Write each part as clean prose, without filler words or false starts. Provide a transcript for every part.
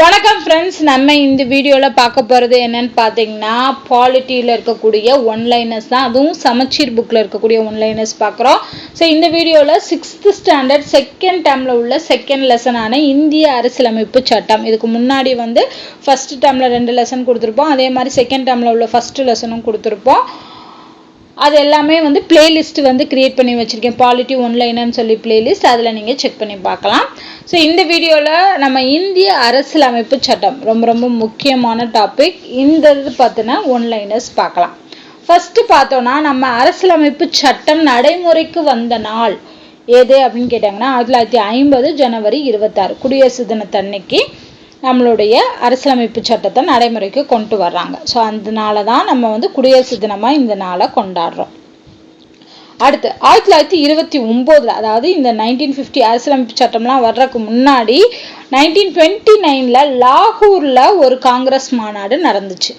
வணக்கம் ஃப்ரெண்ட்ஸ், நம்ம இந்த வீடியோவில் பார்க்க போகிறது என்னன்னு பார்த்தீங்கன்னா பாலிட்டியில் இருக்கக்கூடிய ஒன்லைனர்ஸ் தான். அதுவும் சமச்சீர் புக்கில் இருக்கக்கூடிய ஒன்லைனர்ஸ் பார்க்குறோம். ஸோ இந்த வீடியோவில் 6th ஸ்டாண்டர்ட் செகண்ட் டேர்மில் உள்ள செகண்ட் லெசனான இந்திய அரசியலமைப்பு சட்டம். இதுக்கு முன்னாடி ஃபர்ஸ்ட் டேர்மில் 2 லெசன் கொடுத்துருப்போம். அதே மாதிரி செகண்ட் டேர்மில் உள்ள ஃபர்ஸ்ட் லெசனும் கொடுத்துருப்போம். அது எல்லாமே பிளேலிஸ்ட் கிரியேட் பண்ணி வச்சுருக்கேன். பாலிட்டி ஒன்லைனர்னு சொல்லி பிளேலிஸ்ட், அதில் நீங்கள் செக் பண்ணி பார்க்கலாம். ஸோ இந்த வீடியோவில் நம்ம இந்திய அரசியலமைப்பு சட்டம் ரொம்ப ரொம்ப முக்கியமான டாபிக். இந்த இது பார்த்தினா ஒன்லைனர்ஸ் பார்க்கலாம். ஃபஸ்ட்டு பார்த்தோன்னா நம்ம அரசியலமைப்பு சட்டம் நடைமுறைக்கு வந்த நாள் எது அப்படின்னு கேட்டாங்கன்னா 1950 ஜனவரி 26 குடியரசு தினத்தன்னைக்கு நம்மளுடைய அரசியலமைப்பு சட்டத்தை நடைமுறைக்கு கொண்டு வர்றாங்க. ஸோ அதனால தான் நம்ம குடியரசு தினமாக இந்த நாளை கொண்டாடுறோம். அடுத்து 1929 அதாவது இந்த 1950 அரசியலமைப்பு சட்டம்லாம் வர்றதுக்கு முன்னாடி 1929 லாகூர்ல ஒரு காங்கிரஸ் மாநாடு நடந்துச்சு.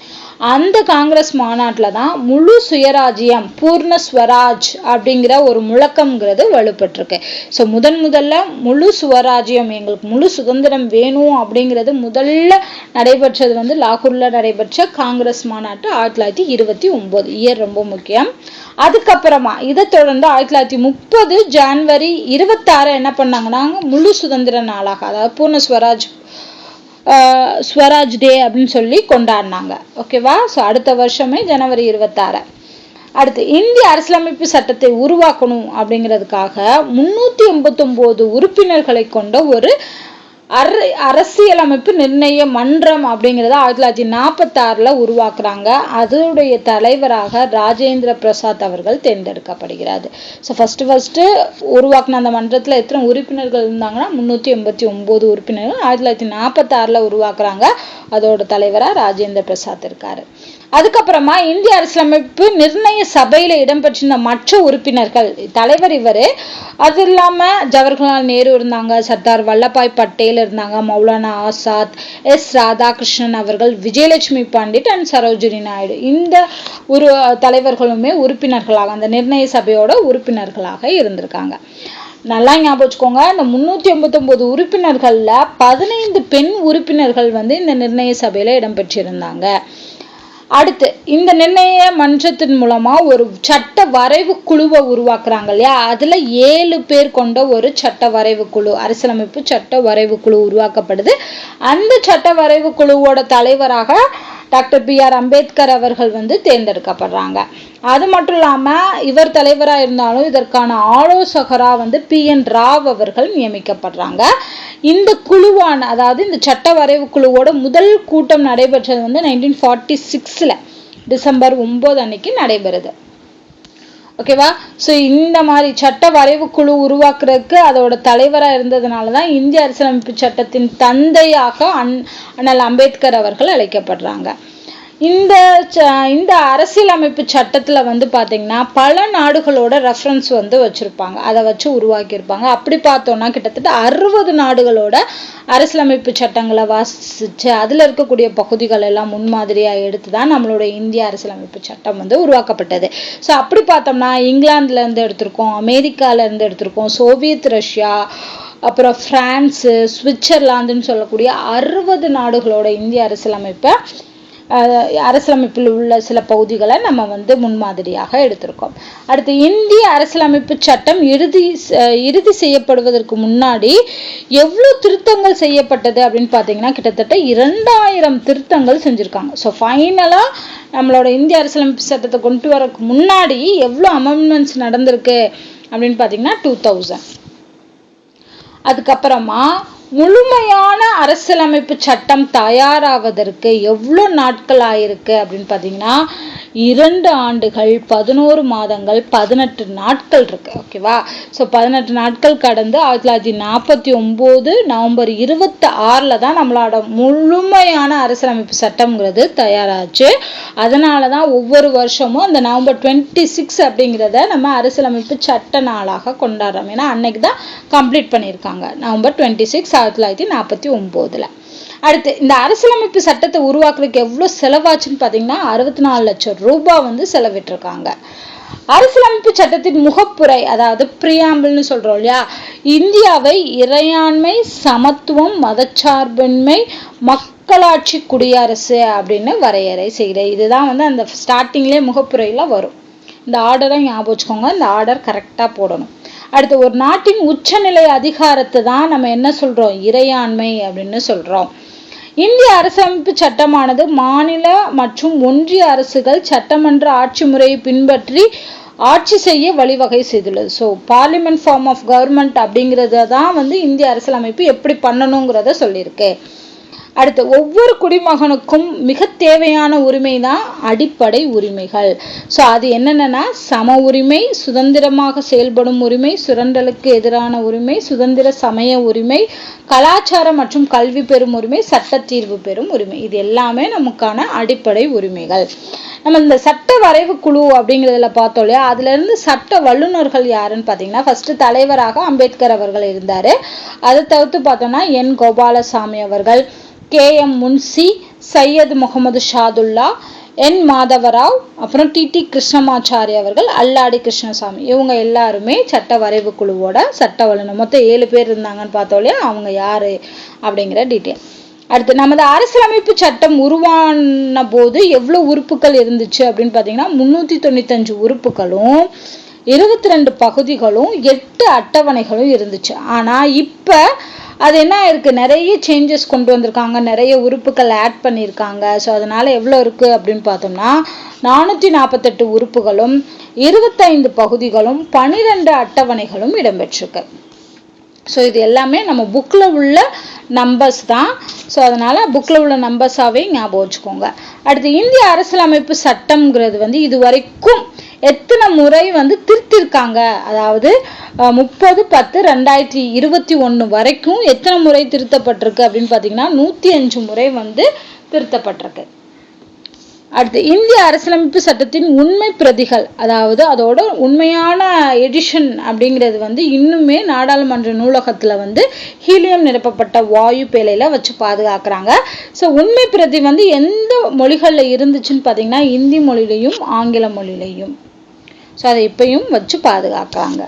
அந்த காங்கிரஸ் மாநாட்டில் தான் முழு சுயராஜ்யம் பூர்ண ஸ்வராஜ் அப்படிங்கிற ஒரு முழக்கம்ங்கிறது வலுப்பட்டிருக்கு. ஸோ முதல்ல முழு சுவராஜ்யம், எங்களுக்கு முழு சுதந்திரம் வேணும் அப்படிங்கிறது முதல்ல நடைபெற்றது லாகூர்ல நடைபெற்ற காங்கிரஸ் மாநாட்டு 1929 இயர் ரொம்ப முக்கியம். அதுக்கப்புறமா இதை தொடர்ந்து 1930 ஜனவரி 26 என்ன பண்ணாங்கன்னா முழு சுதந்திர நாளாக, அதாவது பூர்ண ஸ்வராஜ் டே அப்படின்னு சொல்லி கொண்டாடினாங்க. ஓகேவா? ஸோ அடுத்த வருஷமே ஜனவரி 26. அடுத்து இந்திய அரசியலமைப்பு சட்டத்தை உருவாக்கணும் அப்படிங்கிறதுக்காக 389 உறுப்பினர்களை கொண்ட ஒரு அரசியலமைப்பு நிர்ணய மன்றம் அப்படிங்கிறத 1946 உருவாக்குறாங்க. அதனுடைய தலைவராக ராஜேந்திர பிரசாத் அவர்கள் தேர்ந்தெடுக்கப்படுகிறார். ஸோ ஃபர்ஸ்ட் உருவாக்குன அந்த மன்றத்தில் எத்தனை உறுப்பினர்கள் இருந்தாங்கன்னா 389 உறுப்பினர்கள் 1946 உருவாக்குறாங்க. அதோட தலைவராக ராஜேந்திர பிரசாத் இருக்காரு. அதுக்கப்புறமா இந்திய அரசியலமைப்பு நிர்ணய சபையில இடம்பெற்றிருந்த மற்ற உறுப்பினர்கள், தலைவர் இவரு, அது இல்லாம ஜவஹர்லால் நேரு இருந்தாங்க, சர்தார் வல்லபாய் பட்டேல் இருந்தாங்க, மௌலானா ஆசாத், எஸ் ராதாகிருஷ்ணன் அவர்கள், விஜயலட்சுமி பண்டிட் அண்ட் சரோஜினி நாயுடு, இந்த தலைவர்களுமே உறுப்பினர்களாக அந்த நிர்ணய சபையோட உறுப்பினர்களாக இருந்திருக்காங்க. நல்லா ஞாபகம் வச்சுக்கோங்க, இந்த 389 உறுப்பினர்கள்ல 15 பெண் உறுப்பினர்கள் இந்த நிர்ணய சபையில இடம்பெற்றிருந்தாங்க. அடுத்து இந்த நிர்ணய மன்றத்தின் மூலமா ஒரு சட்ட வரைவு குழுவை உருவாக்குறாங்க இல்லையா, அதுல 7 பேர் கொண்ட ஒரு சட்ட வரைவு குழு, அரசியலமைப்பு சட்ட வரைவு குழு உருவாக்கப்படுது. அந்த சட்ட வரைவு குழுவோட தலைவராக டாக்டர் BR அம்பேத்கர் அவர்கள் தேர்ந்தெடுக்கப்படுறாங்க. அது மட்டும் இல்லாம இவர் தலைவராக இருந்தாலும் இதற்கான ஆலோசகரா PN ராவ் அவர்கள் நியமிக்கப்படுறாங்க. இந்த குழுவான, அதாவது இந்த சட்ட வரைவு குழுவோட முதல் கூட்டம் நடைபெற்றது 1946 டிசம்பர் 9 அன்னைக்கு நடைபெறுது. ஓகேவா? ஸோ இந்த மாதிரி சட்ட வரைவு குழு உருவாக்குறதுக்கு அதோட தலைவராக இருந்ததுனால தான் இந்திய அரசியலமைப்பு சட்டத்தின் தந்தையாக அண்ணல் அம்பேத்கர் அவர்கள் அழைக்கப்படுறாங்க. இந்த அரசியலமைப்பு சட்டத்தில் பார்த்தீங்கன்னா பல நாடுகளோட ரெஃபரன்ஸ் வச்சுருப்பாங்க, அதை வச்சு உருவாக்கியிருப்பாங்க. அப்படி பார்த்தோன்னா கிட்டத்தட்ட 60 நாடுகளோட அரசியலமைப்பு சட்டங்களை வாசிச்சு அதில் இருக்கக்கூடிய பகுதிகள் எல்லாம் முன்மாதிரியாக எடுத்து தான் நம்மளோட இந்திய அரசியலமைப்பு சட்டம் உருவாக்கப்பட்டது. ஸோ அப்படி பார்த்தோம்னா இங்கிலாந்துலேருந்து எடுத்திருக்கோம், அமெரிக்காவிலேருந்து எடுத்திருக்கோம், சோவியத் ரஷ்யா, அப்புறம் பிரான்ஸு, சுவிட்சர்லாந்துன்னு சொல்லக்கூடிய 60 நாடுகளோட இந்திய அரசியலமைப்பில் உள்ள சில பகுதிகளை நம்ம முன்மாதிரியாக எடுத்திருக்கோம். அடுத்து இந்திய அரசியலமைப்பு சட்டம் இறுதி செய்யப்படுவதற்கு முன்னாடி எவ்வளோ திருத்தங்கள் செய்யப்பட்டது அப்படின்னு பார்த்தீங்கன்னா கிட்டத்தட்ட 2000 திருத்தங்கள் செஞ்சுருக்காங்க. ஸோ ஃபைனலாக நம்மளோட இந்திய அரசியலமைப்பு சட்டத்தை கொண்டு வரக்கு முன்னாடி எவ்வளோ அமெண்ட்மெண்ட்ஸ் நடந்திருக்கு அப்படின்னு பார்த்தீங்கன்னா 2000. அதுக்கப்புறமா முழுமையான அரசியலமைப்பு சட்டம் தயாராவதற்கு எவ்வளோ நாட்கள் ஆயிருக்கு அப்படின்னு பார்த்தீங்கன்னா 2 ஆண்டுகள் 11 மாதங்கள் 18 நாட்கள் இருக்கு. ஓகேவா? ஸோ 18 நாட்கள் கடந்து 1949 நவம்பர் 26 தான் நம்மளோட முழுமையான அரசியலமைப்பு சட்டம்ங்கிறது தயாராச்சு. அதனால தான் ஒவ்வொரு வருஷமும் அந்த நவம்பர் 26 அப்படிங்கிறத நம்ம அரசியலமைப்பு சட்ட நாளாக கொண்டாடுறோம். ஏன்னா அன்னைக்கு தான் கம்ப்ளீட் பண்ணியிருக்காங்க, நவம்பர் 26 1949. அடுத்து இந்த அரசியலமைப்பு சட்டத்தை உருவாக்குறதுக்கு எவ்வளவு செலவாச்சுன்னு பாத்தீங்கன்னா 64 லட்சம் ரூபாய் செலவிட்டிருக்காங்க. அரசியலமைப்பு சட்டத்தின் முகப்புரை, அதாவது பிரியாம்பிள்னு சொல்றோம் இல்லையா, இந்தியாவை இறையாண்மை, சமத்துவம், மதச்சார்பின்மை, மக்களாட்சி குடியரசு அப்படின்னு வரையறை செய்கிறேன். இதுதான் வந்து அந்த ஸ்டார்டிங்லேயே முகப்புரையில் வரும். இந்த ஆர்டரை ஞாபகம் வச்சுக்கோங்க. இந்த ஆர்டர் கரெக்டாக போடணும். அடுத்து, ஒரு நாட்டின் உச்சநிலை அதிகாரத்தை தான் நம்ம என்ன சொல்றோம்? இறையாண்மை அப்படின்னு சொல்றோம். இந்திய அரசமைப்பு சட்டமானது மாநில மற்றும் ஒன்றிய அரசுகள் சட்டமன்ற ஆட்சி முறையை பின்பற்றி ஆட்சி செய்ய வழிவகை செய்துள்ளது. So parliament form of government அப்படிங்கிறத தான் வந்து இந்திய அரசியலமைப்பு எப்படி பண்ணணுங்கிறத சொல்லியிருக்கு. அடுத்து, ஒவ்வொரு குடிமகனுக்கும் மிக தேவையான உரிமை தான் அடிப்படை உரிமைகள். ஸோ அது என்னென்னா சம உரிமை, சுதந்திரமாக செயல்படும் உரிமை, சுரண்டலுக்கு எதிரான உரிமை, சுதந்திர சமய உரிமை, கலாச்சார மற்றும் கல்வி பெறும் உரிமை, சட்ட தீர்வு பெறும் உரிமை. இது எல்லாமே நமக்கான அடிப்படை உரிமைகள். நம்ம இந்த சட்ட வரைவு குழு அப்படிங்கிறதுல பார்த்தோம் இல்லையா, அதுல இருந்து சட்ட வல்லுநர்கள் யாருன்னு பார்த்தீங்கன்னா, ஃபர்ஸ்ட் தலைவராக அம்பேத்கர் அவர்கள் இருந்தாரு. அதை தவிர்த்து பார்த்தோம்னா என் கோபாலசாமி அவர்கள், KM முன்சி, சையத் முகமது ஷாதுல்லா, என் மாதவராவ், அப்புறம் TT கிருஷ்ணமாச்சாரி அவர்கள், அல்லாடி கிருஷ்ணசாமி, இவங்க எல்லாருமே சட்ட வரைவு குழுவோட சட்ட வல்லுநர். மொத்தம் 7 பேர் இருந்தாங்கன்னு பார்த்தோம் இல்லையா, அவங்க யாரு அப்படிங்கிற டீட்டெயில். அடுத்து, நமது அரசியலமைப்பு சட்டம் உருவான போது எவ்வளவு உறுப்புகள் இருந்துச்சு அப்படின்னு பார்த்தீங்கன்னா 395 உறுப்புகளும் 22 பகுதிகளும் 8 அட்டவணைகளும் இருந்துச்சு. ஆனா இப்ப அது என்ன இருக்கு, நிறைய சேஞ்சஸ் கொண்டு வந்திருக்காங்க, நிறைய உறுப்புகள் ஆட் பண்ணியிருக்காங்க. ஸோ அதனால எவ்வளோ இருக்கு அப்படின்னு பார்த்தோம்னா 448 உறுப்புகளும் 25 பகுதிகளும் 12 அட்டவணைகளும் இடம்பெற்றிருக்கு. ஸோ இது எல்லாமே நம்ம புக்கில் உள்ள நம்பர்ஸ் தான். ஸோ அதனால புக்கில் உள்ள நம்பர்ஸாகவே ஞாபகம் வச்சுக்கோங்க. அடுத்து, இந்திய அரசியலமைப்பு சட்டம்ங்கிறது வந்து இது வரைக்கும் எத்தனை முறை வந்து திருத்திருக்காங்க, அதாவது 30/10/2021 வரைக்கும் எத்தனை முறை திருத்தப்பட்டிருக்கு அப்படின்னு பார்த்தீங்கன்னா 105 முறை வந்து திருத்தப்பட்டிருக்கு. அடுத்து, இந்திய அரசியலமைப்பு சட்டத்தின் உண்மை பிரதிகள், அதாவது அதோட உண்மையான எடிஷன் அப்படிங்கிறது வந்து இன்னுமே நாடாளுமன்ற நூலகத்துல வந்து ஹீலியம் நிரப்பப்பட்ட வாயு பேழையில வச்சு பாதுகாக்கிறாங்க. ஸோ உண்மை பிரதி வந்து எந்த மொழிகள்ல இருந்துச்சுன்னு பார்த்தீங்கன்னா இந்தி மொழியிலையும் ஆங்கில மொழியிலையும். ஸோ அதை இப்பயும் வச்சு பாதுகாக்கிறாங்க.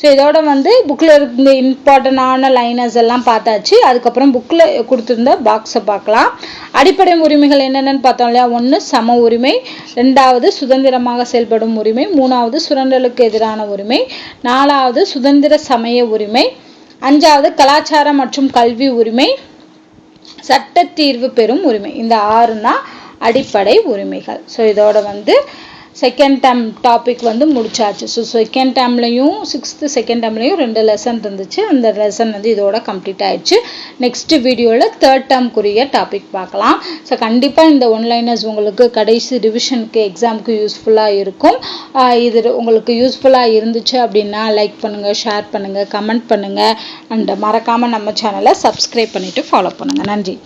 ஸோ இதோட வந்து புக்கில் இருந்த இம்பார்ட்டண்டான லைனர்ஸ் எல்லாம் பார்த்தாச்சு. அதுக்கப்புறம் புக்கில் கொடுத்துருந்த பாக்ஸை பார்க்கலாம். அடிப்படை உரிமைகள் என்னென்னு பார்த்தோம் இல்லையா, 1 சம உரிமை, 2வது சுதந்திரமாக செயல்படும் உரிமை, 3வது சுரண்டலுக்கு எதிரான உரிமை, 4வது சுதந்திர சமய உரிமை, 5வது கலாச்சார மற்றும் கல்வி உரிமை, சட்ட தீர்வு பெறும் உரிமை. இந்த 6 தான் அடிப்படை உரிமைகள். ஸோ இதோட வந்து செகண்ட் டேர்ம் டாபிக் வந்து முடிச்சாச்சு. ஸோ செகண்ட் டேர்ம்லையும் 6th செகண்ட் டேர்ம்லையும் 2 லெசன் இருந்துச்சு. அந்த லெசன் வந்து இதோட கம்ப்ளீட் ஆயிடுச்சு. நெக்ஸ்ட் வீடியோவில் தேர்ட் டேர்ம்க்குரிய டாபிக் பார்க்கலாம். ஸோ கண்டிப்பாக இந்த ஒன்லைனர்ஸ் உங்களுக்கு கடைசி ரிவிஷனுக்கு எக்ஸாமுக்கு யூஸ்ஃபுல்லாக இருக்கும். இது உங்களுக்கு யூஸ்ஃபுல்லாக இருந்துச்சு அப்படின்னா லைக் பண்ணுங்கள், ஷேர் பண்ணுங்கள், கமெண்ட் பண்ணுங்கள், அண்ட் மறக்காமல் நம்ம சேனலை சப்ஸ்கிரைப் பண்ணிவிட்டு ஃபாலோ பண்ணுங்கள். நன்றி.